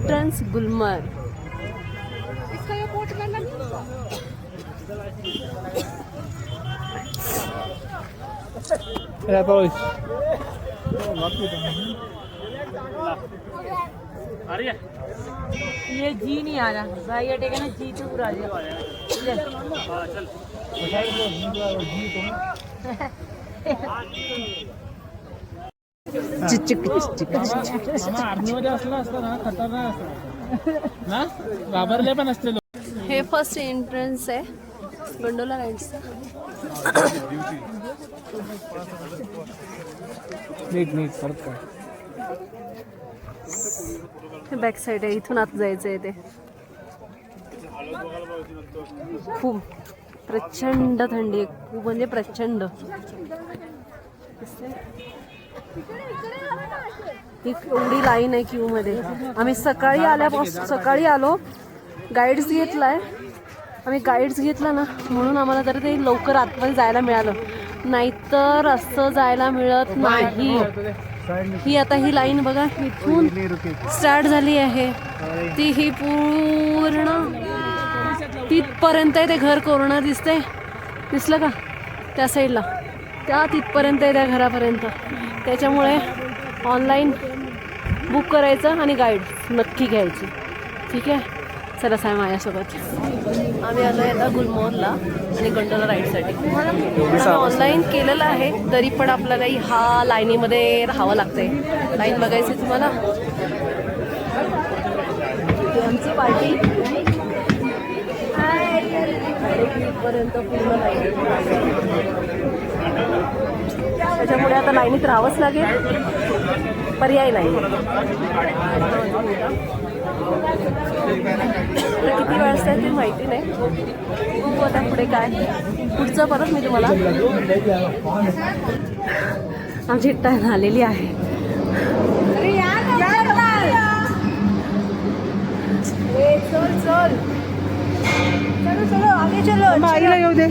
Entrance Gulmarg. ये जी नहीं आ रहा भाई, ये टेके ना जी तो पूरा आर्मीमध्ये असला असता ना खतरनाक असता ना, घाबरले पण असते लोक. हे फर्स्ट एंट्रन्स आहे गोंडोला राईड्सचं. नीट नीट परत काय हे बॅक साईड आहे, इथून आत जायचं आहे. ते खूप प्रचंड थंडी आहे, खूप म्हणजे प्रचंड. एवढी लाईन आहे क्यू मध्ये. आम्ही सकाळी आलो, गाईड्स घेतलाय आम्ही, गाईड्स घेतला ना म्हणून आम्हाला तरी ते लवकर आतमध्ये जायला मिळालं, नाहीतर असं जायला मिळत नाही. ही लाईन बघा, इथून स्टार्ट झाली आहे ती, ही पूर्ण तिथपर्यंत आहे. ते घर कोरोना दिसलं का त्या साईडला, त्या तिथपर्यंत आहे, त्या घरापर्यंत. त्याच्यामुळे ऑनलाईन बुक करायचं आणि गाईड नक्की घ्यायची. ठीक आहे, चला साय माझ्यासोबत. आम्ही आलो आहे आता गुलमोहरला आणि गोंडोला राईडसाठी. आम्ही ऑनलाईन केलेलं आहे, तरी पण आपल्याला ह्या लाईनीमध्ये राहावं लागतंय. लाईन बघायची तुम्हाला. आमची पार्टी पर्यंत पूर्ण लाईन, त्याच्यामुळे आता लाईनीत राहावंच लागेल, पर्याय नाही. किती वेळ असतात ते माहिती नाही, बघू आता पुढे काय. पुढचं परत मी तुम्हाला. आमची टाईम आलेली आहे. चल आगे चलो, आईला येऊ दे.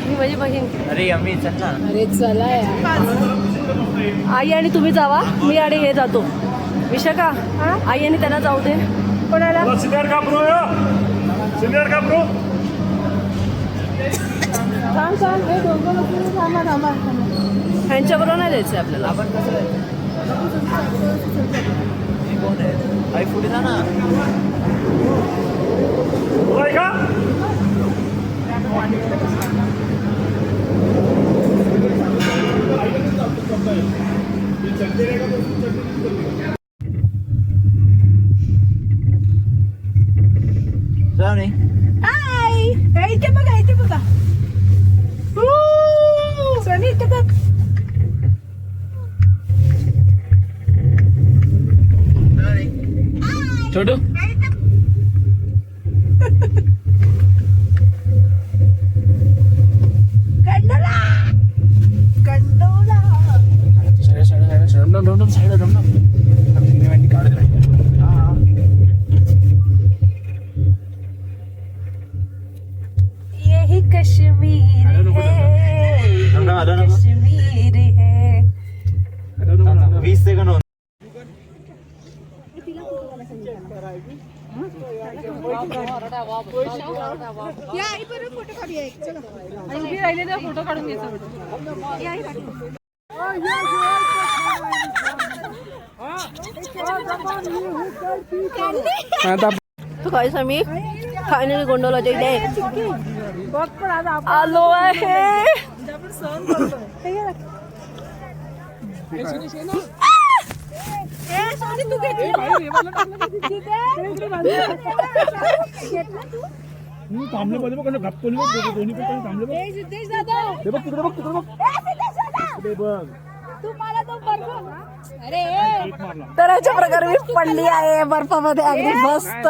मी माझी बहीण. अरे अम्मी चल ना. अरे चला यार, आई आणि तुम्ही जावा, मी आणि हे जातो. विशाखा, आई आणि त्यांना जाऊ दे. कोणाला ह्यांच्याबरोबर नाही जायचं आपल्याला. आपण कसं आई पुढे जा ना. इथे बघा सोनी, इथे बघ. छोटू यही कश्मीर है, कश्मीर है. 20 सेकंड. फोटो काढून घ्यायचा. तो काय आम्ही फायनली गोंडोलाच्या इथे आलो आहे. थांबले पाहिजे बघ, घापतोली बघ, दोन्ही पण थांबले बघ. हे बघ तिकडे, बघ तिकडे, बघ बघ. तर अशा प्रकारे मी पडली आहे बर्फामध्ये, अगदी मस्त.